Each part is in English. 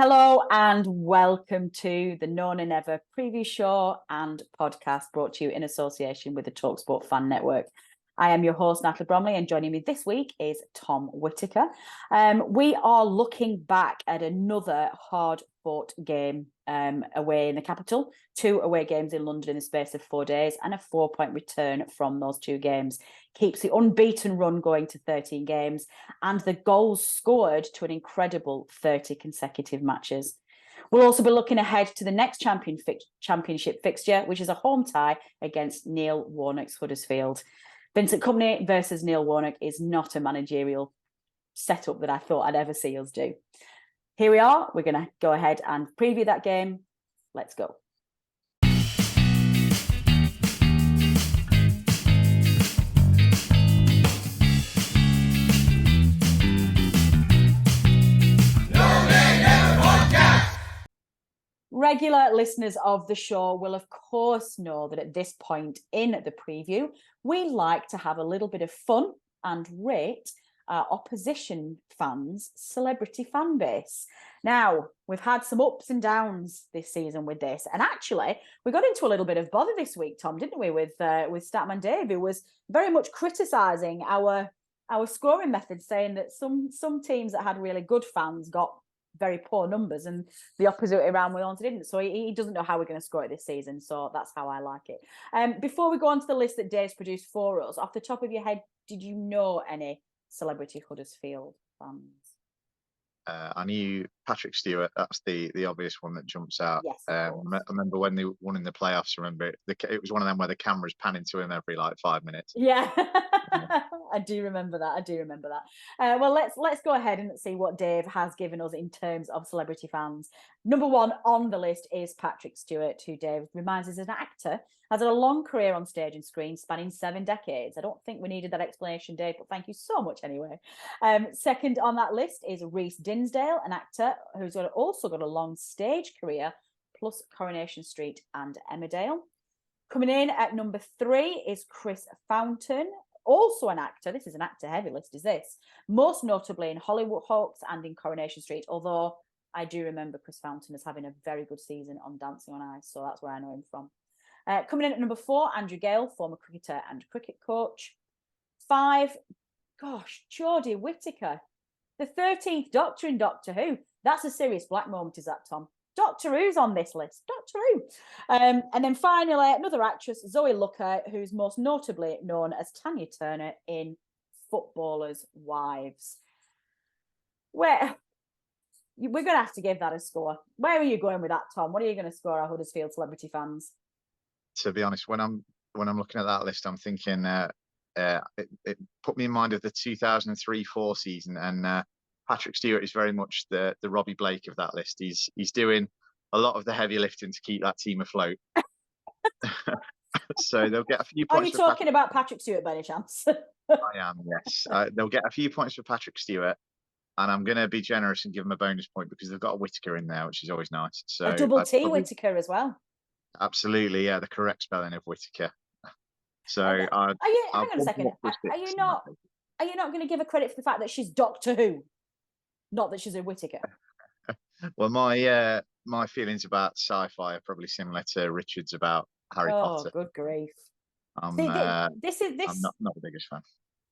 Hello and welcome to the No Nay Never preview show and podcast brought to you in association with the TalkSport Fan Network. I am your host, Natalie Bromley, and joining me this week is Tom Whittaker. We are looking back at another hard-fought game away in the capital, 2 away games in London in the space of 4 days, and a 4-point return from those 2 games. Keeps the unbeaten run going to 13 games, and the goals scored to an incredible 30 consecutive matches. We'll also be looking ahead to the next championship fixture, which is a home tie against Neil Warnock's Huddersfield. Vincent Kompany versus Neil Warnock is not a managerial setup that I thought I'd ever see us do. Here we are. We're going to go ahead and preview that game. Let's go. Regular listeners of the show will, of course, know that at this point in the preview, we like to have a little bit of fun and rate our opposition fans' celebrity fan base. Now, we've had some ups and downs this season with this, and actually, we got into a little bit of bother this week, Tom, didn't we, with Statman Dave, who was very much criticising our scoring method, saying that some teams that had really good fans got very poor numbers and the opposite way around we didn't. So he doesn't know how we're going to score it this season. So that's how I like it. Before we go on to the list that Dave's produced for us, off the top of your head, did you know any celebrity Huddersfield fans? I knew Patrick Stewart. That's the obvious one that jumps out. Yes, I remember when they won in the playoffs. It was one of them where the camera's panning to him every 5 minutes. Yeah, I do remember that. Well, let's go ahead and see what Dave has given us in terms of celebrity fans. Number 1 on the list is Patrick Stewart, who Dave reminds us is an actor, has had a long career on stage and screen spanning 7 decades. I don't think we needed that explanation, Dave, but thank you so much anyway. Second on that list is Rhys Dinsdale, an actor who's also got a long stage career, plus Coronation Street and Emmerdale. Coming in at number 3 is Chris Fountain, also an actor. This is an actor-heavy list, is this? Most notably in Hollywood Hawks and in Coronation Street, although I do remember Chris Fountain as having a very good season on Dancing on Ice, so that's where I know him from. Coming in at number 4, Andrew Gale, former cricketer and cricket coach. 5, Jodie Whittaker, the 13th Doctor in Doctor Who. That's a serious black moment, is that, Tom? Doctor Who's on this list. Doctor Who. And then finally, another actress, Zoe Lucker, who's most notably known as Tanya Turner in Footballers' Wives. We're going to have to give that a score. Where are you going with that, Tom? What are you going to score our Huddersfield celebrity fans? To be honest, when I'm looking at that list, I'm thinking it put me in mind of the 2003-04 season, and Patrick Stewart is very much the Robbie Blake of that list. He's doing a lot of the heavy lifting to keep that team afloat. So they'll get a few points. Are you talking about Patrick Stewart by any chance? I am, yes. They'll get a few points for Patrick Stewart, and I'm going to be generous and give them a bonus point because they've got a Whittaker in there, which is always nice. So a double T Whittaker as well. Absolutely, yeah, the correct spelling of Whittaker. So hang on a second. Are you not going to give her credit for the fact that she's Doctor Who, not that she's a Whittaker? Well, my feelings about sci-fi are probably similar to Richard's about Harry Potter. Oh, good grief! I'm not the biggest fan.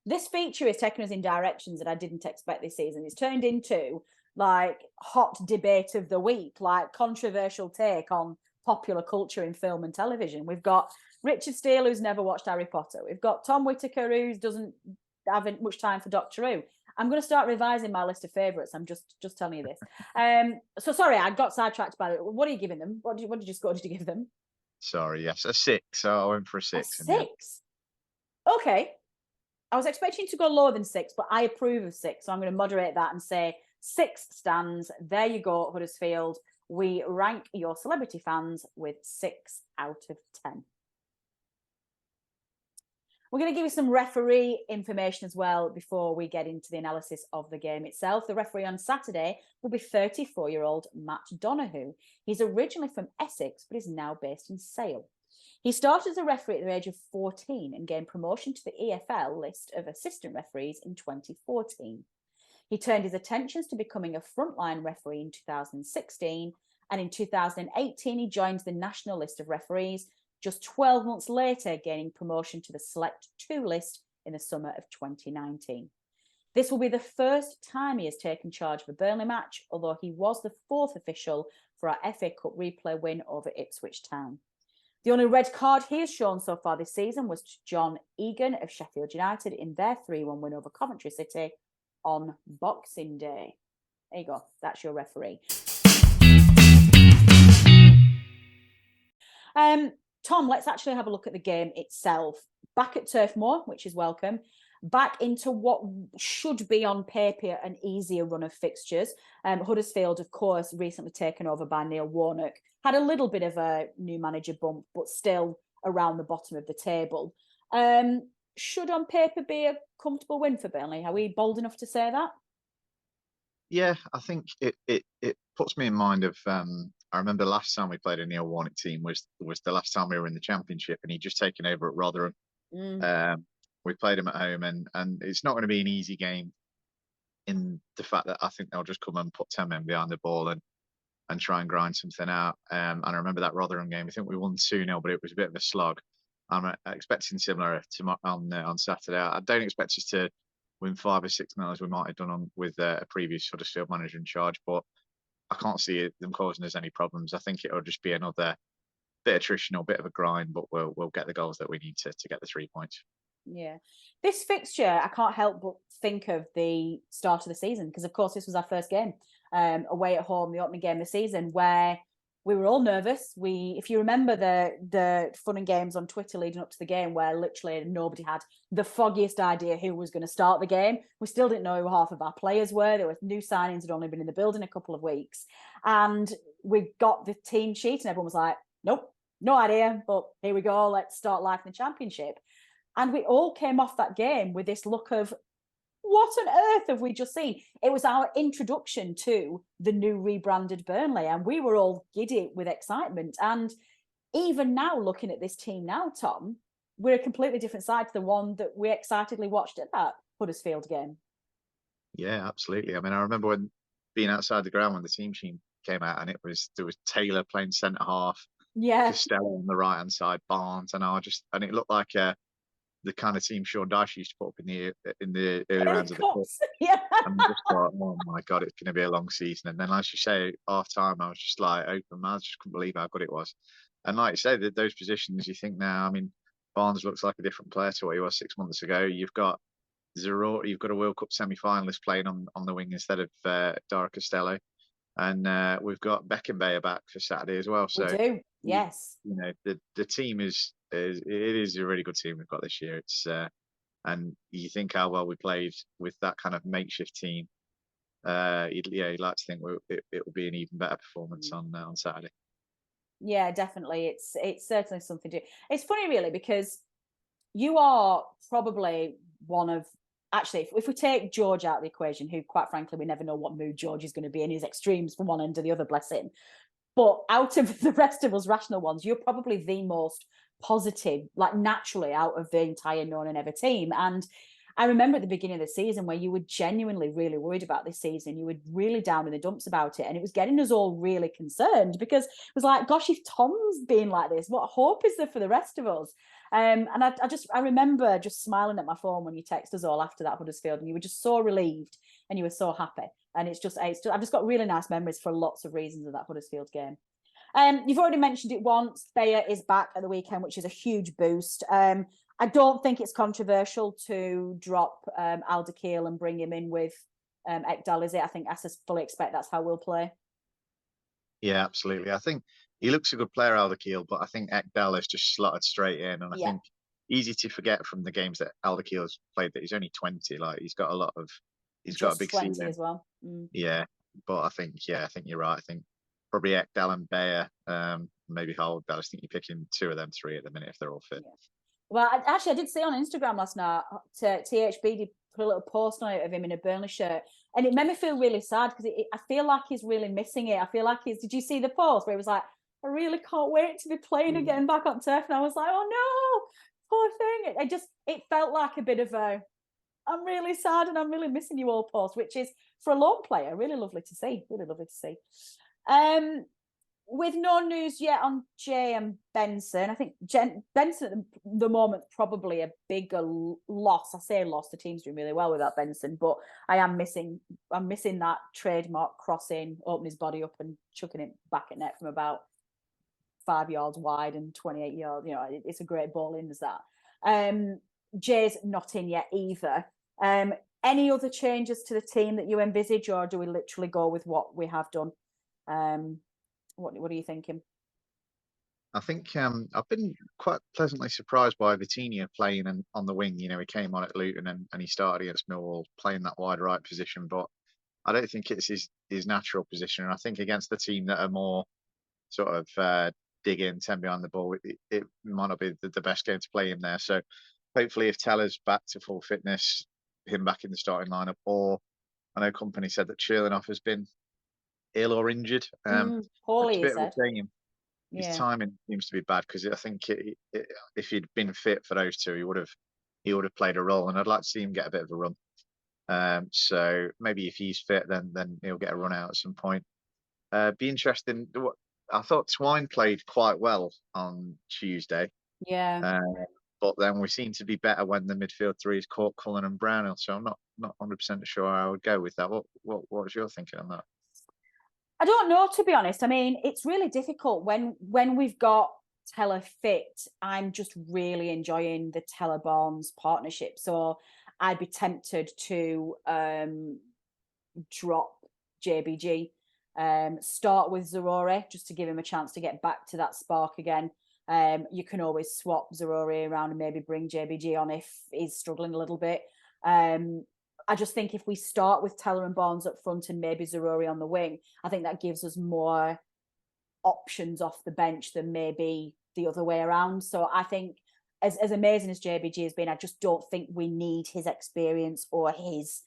This feature is taking us in directions that I didn't expect this season. It's turned into like hot debate of the week, like controversial take on popular culture in film and television. We've got Richard Steele, who's never watched Harry Potter. We've got Tom Whittaker, who doesn't have much time for Doctor Who. I'm going to start revising my list of favourites. I'm just telling you this. So sorry, I got sidetracked by it. What are you giving them? What did you score? Did you give them? Sorry, yes, a 6. So I went for a 6. A 6? Okay. I was expecting to go lower than 6, but I approve of 6. So I'm going to moderate that and say 6 stands. There you go, Huddersfield. We rank your celebrity fans with 6 out of 10. We're going to give you some referee information as well before we get into the analysis of the game itself. The referee on Saturday will be 34-year-old Matt Donoghue. He's originally from Essex, but is now based in Sale. He started as a referee at the age of 14 and gained promotion to the EFL list of assistant referees in 2014. He turned his attentions to becoming a frontline referee in 2016, and in 2018 he joined the national list of referees, just 12 months later gaining promotion to the Select 2 list in the summer of 2019. This will be the first time he has taken charge of a Burnley match, although he was the fourth official for our FA Cup replay win over Ipswich Town. The only red card he has shown so far this season was to John Egan of Sheffield United in their 3-1 win over Coventry City on Boxing Day. There you go. That's your referee. Tom, let's actually have a look at the game itself. Back at Turf Moor, which is welcome. Back into what should be on paper an easier run of fixtures. Huddersfield, of course, recently taken over by Neil Warnock. Had a little bit of a new manager bump, but still around the bottom of the table. Should on paper be a comfortable win for Burnley? Are we bold enough to say that? Yeah, I think it puts me in mind of I remember last time we played a Neil Warnock team was the last time we were in the Championship, and he'd just taken over at Rotherham. We played him at home, and it's not going to be an easy game in the fact that I think they'll just come and put 10 men behind the ball and try and grind something out. And I remember that Rotherham game, I think we won 2-0, but it was a bit of a slog. I'm expecting similar to on Saturday. I don't expect us to win 5 or 6-0 as we might have done with a previous Huddersfield manager in charge, but I can't see them causing us any problems. I think it'll just be another bit of attritional, bit of a grind, but we'll get the goals that we need to get the 3 points. Yeah. This fixture, I can't help but think of the start of the season, because of course this was our first game away at home, the opening game of the season, where we were all nervous. If you remember the fun and games on Twitter leading up to the game, where literally nobody had the foggiest idea who was going to start the game. We still didn't know who half of our players were. There were new signings, had only been in the building a couple of weeks. And we got the team sheet and everyone was like, nope, no idea, but here we go, let's start life in the Championship. And we all came off that game with this look of, what on earth have we just seen? It was our introduction to the new rebranded Burnley, and we were all giddy with excitement. And even now, looking at this team now, Tom, we're a completely different side to the one that we excitedly watched at that Huddersfield game. Yeah, absolutely. I mean, I remember when being outside the ground when the team sheet came out, and there was Taylor playing centre half, Costello on the right hand side, Barnes, and it looked like the kind of team Sean Dyche used to put up in the early rounds of the cup. Yeah. And I just thought, oh my God, it's going to be a long season. And then, as you say, half time, I was just like open mouth, just couldn't believe how good it was. And like you say, those positions, you think now, I mean, Barnes looks like a different player to what he was 6 months ago. You've got Zero, you've got a World Cup semi-finalist playing on the wing instead of Dara Costello. And we've got Beckenbauer back for Saturday as well. So we do, yes. You know, the team is a really good team we've got this year. It's and you think how well we played with that kind of makeshift team. You'd like to think it will be an even better performance on Saturday. Yeah, definitely. It's certainly something to do. It's funny, really, because you are probably one of, actually, if we take George out of the equation, who quite frankly we never know what mood George is going to be in, his extremes from one end to the other, bless him. But out of the rest of us rational ones, you're probably the most positive, like naturally, out of the entire known and ever team. And I remember at the beginning of the season where you were genuinely really worried about this season. You were really down in the dumps about it. And it was getting us all really concerned, because it was like, gosh, if Tom's being like this, what hope is there for the rest of us? And I remember just smiling at my phone when you texted us all after that Huddersfield, and you were just so relieved and you were so happy. And I've just got really nice memories for lots of reasons of that Huddersfield game. You've already mentioned it once. Bayer is back at the weekend, which is a huge boost. I don't think it's controversial to drop Alderkirk and bring him in with Ekdal, is it? I think I fully expect that's how we'll play. Yeah, absolutely. I think he looks a good player, Alderkirk, but I think Ekdal has just slotted straight in. And I think easy to forget from the games that Alderkirk has played that he's only 20. Like, he's got a big 20 ceiling as well. Yeah, but I think you're right. I think probably Ekdal and Bayer, maybe Howell. I think you're picking 2 of them 3 at the minute if they're all fit. Yeah. Well, I did see on Instagram last night, THB did put a little post on it of him in a Burnley shirt, and it made me feel really sad, because I feel like he's really missing it. I feel like did you see the post where he was like, I really can't wait to be playing again back on turf? And I was like, oh no, poor thing. It felt like a bit of a, I'm really sad and I'm really missing you all, post, which is for a loan player, really lovely to see. Really lovely to see. With no news yet on Jay and Benson, I think Benson at the moment probably a bigger loss. I say loss. The team's doing really well without Benson, but I'm missing that trademark crossing, opening his body up and chucking it back at net from about 5 yards wide and 28 yards. You know, it's a great ball in, there's that. Jay's not in yet either. Any other changes to the team that you envisage, or do we literally go with what we have done? What are you thinking? I think I've been quite pleasantly surprised by Vitinha playing on the wing. You know, he came on at Luton and he started against Millwall playing that wide right position, but I don't think it's his natural position. And I think against the team that are more sort of dig in, 10 behind the ball, it might not be the best game to play him there. So hopefully if Teller's back to full fitness, him back in the starting lineup, or I know Kompany said that Cherlinoff has been ill or injured. Poorly, It's a bit he said. of a shame. His timing seems to be bad because I think if he'd been fit for those two, he would have played a role, and I'd like to see him get a bit of a run. So maybe if he's fit, then he'll get a run out at some point. Be interesting. I thought Twine played quite well on Tuesday. Yeah. But then we seem to be better when the midfield three is Cork, Cullen, and Brownhill. So I'm not 100% sure I would go with that. What was your thinking on that? I don't know, to be honest. I mean, it's really difficult when we've got Teller fit. I'm just really enjoying the Teller Barnes partnership. So I'd be tempted to drop JBG, start with Zarore just to give him a chance to get back to that spark again. You can always swap Zarore around and maybe bring JBG on if he's struggling a little bit. I just think if we start with Teller and Barnes up front and maybe Zarore on the wing, I think that gives us more options off the bench than maybe the other way around. So I think as amazing as JBG has been, I just don't think we need his experience or his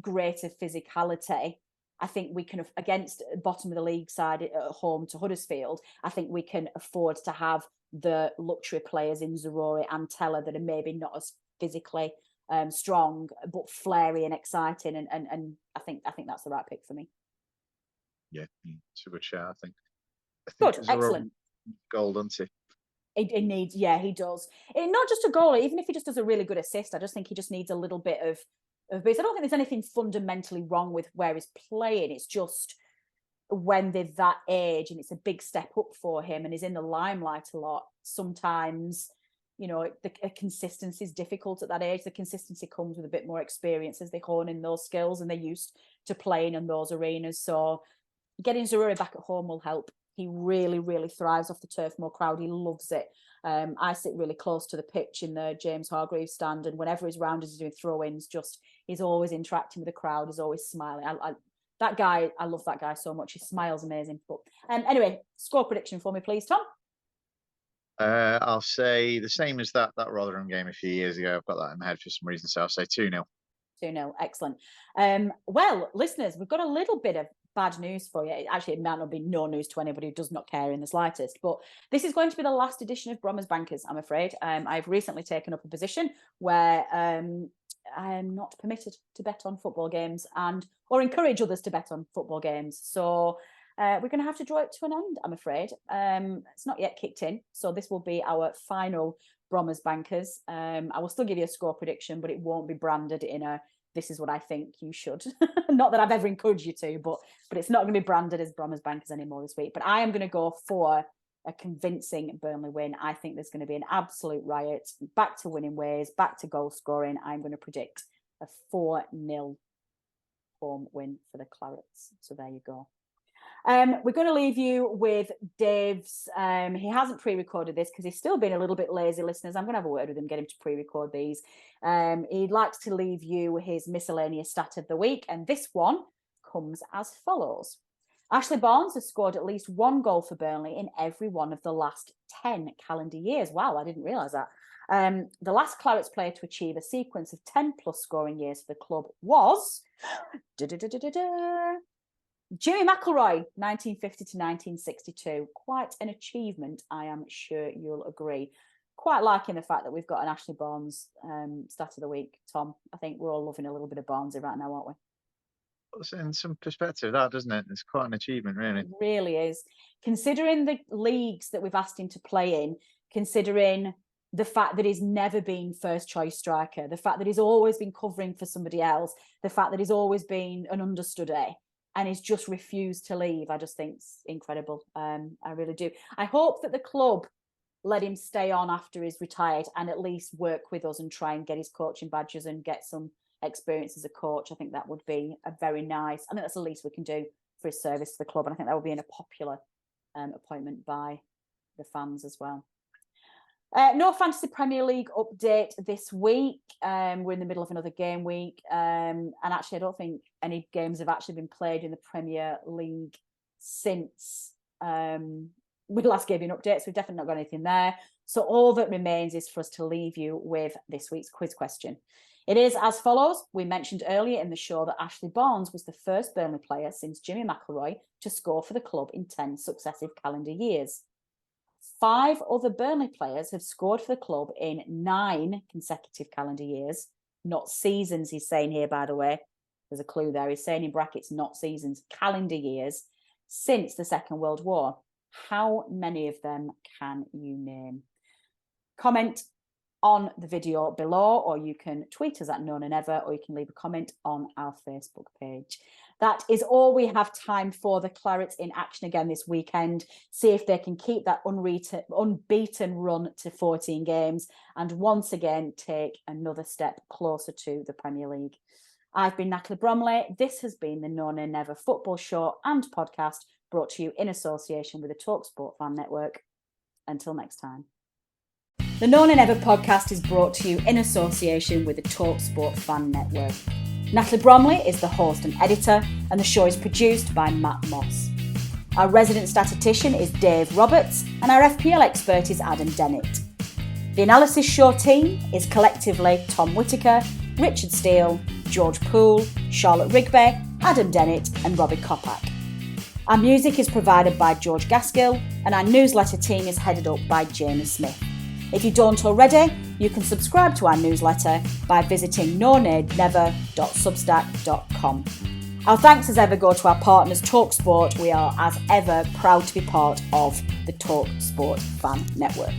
greater physicality. I think we can, against bottom of the league side at home to Huddersfield, I think we can afford to have the luxury players in Zarore and Teller that are maybe not as physically strong, but flary and exciting, and I think that's the right pick for me. Yeah, it's a good shout. I think good, excellent. Goal, doesn't he? It needs, yeah, he does. Not just a goal, even if he just does a really good assist. I just think he just needs a little bit of base. I don't think there's anything fundamentally wrong with where he's playing. It's just when they're that age and it's a big step up for him and he's in the limelight a lot, sometimes, you know, the consistency is difficult at that age. The consistency comes with a bit more experience as they hone in those skills and they're used to playing in those arenas. So getting Zaruri back at home will help. He really, really thrives off the Turf Moor crowd. He loves it. I sit really close to the pitch in the James Hargreaves stand, and whenever he's round, he's doing throw-ins, he's always interacting with the crowd. He's always smiling. That guy, I love that guy so much. He smiles amazing. But anyway, score prediction for me, please, Tom. I'll say the same as that Rotherham game a few years ago. I've got that in my head for some reason, so I'll say 2-0. 2-0, excellent. Well, listeners, we've got a little bit of bad news for you. Actually, it might not be no news to anybody who does not care in the slightest, but this is going to be the last edition of Bromers Bankers, I'm afraid. I've recently taken up a position where I'm not permitted to bet on football games or encourage others to bet on football games. So we're going to have to draw it to an end, I'm afraid. It's not yet kicked in, so this will be our final Bromers Bankers. I will still give you a score prediction, but it won't be branded in a this is what I think you should. Not that I've ever encouraged you to, but it's not going to be branded as Bromers Bankers anymore this week. But I am going to go for a convincing Burnley win. I think there's going to be an absolute riot, back to winning ways, back to goal scoring. I'm going to predict a 4-0 home win for the Clarets. So there you go. We're going to leave you with Dave's. He hasn't pre-recorded this because he's still been a little bit lazy, listeners. I'm going to have a word with him, get him to pre-record these. He'd like to leave you his miscellaneous stat of the week, and this one comes as follows. Ashley Barnes has scored at least one goal for Burnley in every one of the last 10 calendar years. Wow, I didn't realise that. The last Clarets player to achieve a sequence of 10+ scoring years for the club was Jimmy McIlroy, 1950 to 1962. Quite an achievement, I am sure you'll agree. quite liking the fact that we've got an Ashley Barnes stat of the week, Tom. I think we're all loving a little bit of Barnesy right now, aren't we? It's in some perspective, that, doesn't it? It's quite an achievement, really. It really is. Considering the leagues that we've asked him to play in, considering the fact that he's never been first choice striker, the fact that he's always been covering for somebody else, the fact that he's always been an understudy and he's just refused to leave, I just think it's incredible. I really do. I hope that the club let him stay on after he's retired and at least work with us and try and get his coaching badges and get some experience as a coach. I think that would be a very nice, I think that's the least we can do for his service to the club. And I think that would be a popular appointment by the fans as well. No Fantasy Premier League update this week. We're in the middle of another game week. And actually, I don't think any games have actually been played in the Premier League since we last gave you an update. So we've definitely not got anything there. So all that remains is for us to leave you with this week's quiz question. It is as follows. We mentioned earlier in the show that Ashley Barnes was the first Burnley player since Jimmy McIlroy to score for the club in 10 successive calendar years. 5 other Burnley players have scored for the club in 9 consecutive calendar years, not seasons, he's saying here, by the way. There's a clue there. He's saying in brackets, not seasons, calendar years, since the Second World War. How many of them can you name? Comment on the video below, or you can tweet us at Nona Never, or you can leave a comment on our Facebook page. That is all we have time for. The Claret in action again this weekend. See if they can keep that unbeaten run to 14 games and once again take another step closer to the Premier League. I've been Natalie Bromley. This has been the Nona Never Football Show and podcast, brought to you in association with the TalkSport Fan Network. Until next time. The Nona Never podcast is brought to you in association with the TalkSport Fan Network. Natalie Bromley is the host and editor, and the show is produced by Matt Moss. Our resident statistician is Dave Roberts, and our FPL expert is Adam Dennett. The Analysis Show team is collectively Tom Whittaker, Richard Steele, George Poole, Charlotte Rigby, Adam Dennett, and Robbie Kopak. Our music is provided by George Gaskill, and our newsletter team is headed up by Jamie Smith. If you don't already, you can subscribe to our newsletter by visiting nonadenever.substack.com. Our thanks as ever go to our partners TalkSport. We are as ever proud to be part of the TalkSport Fan Network.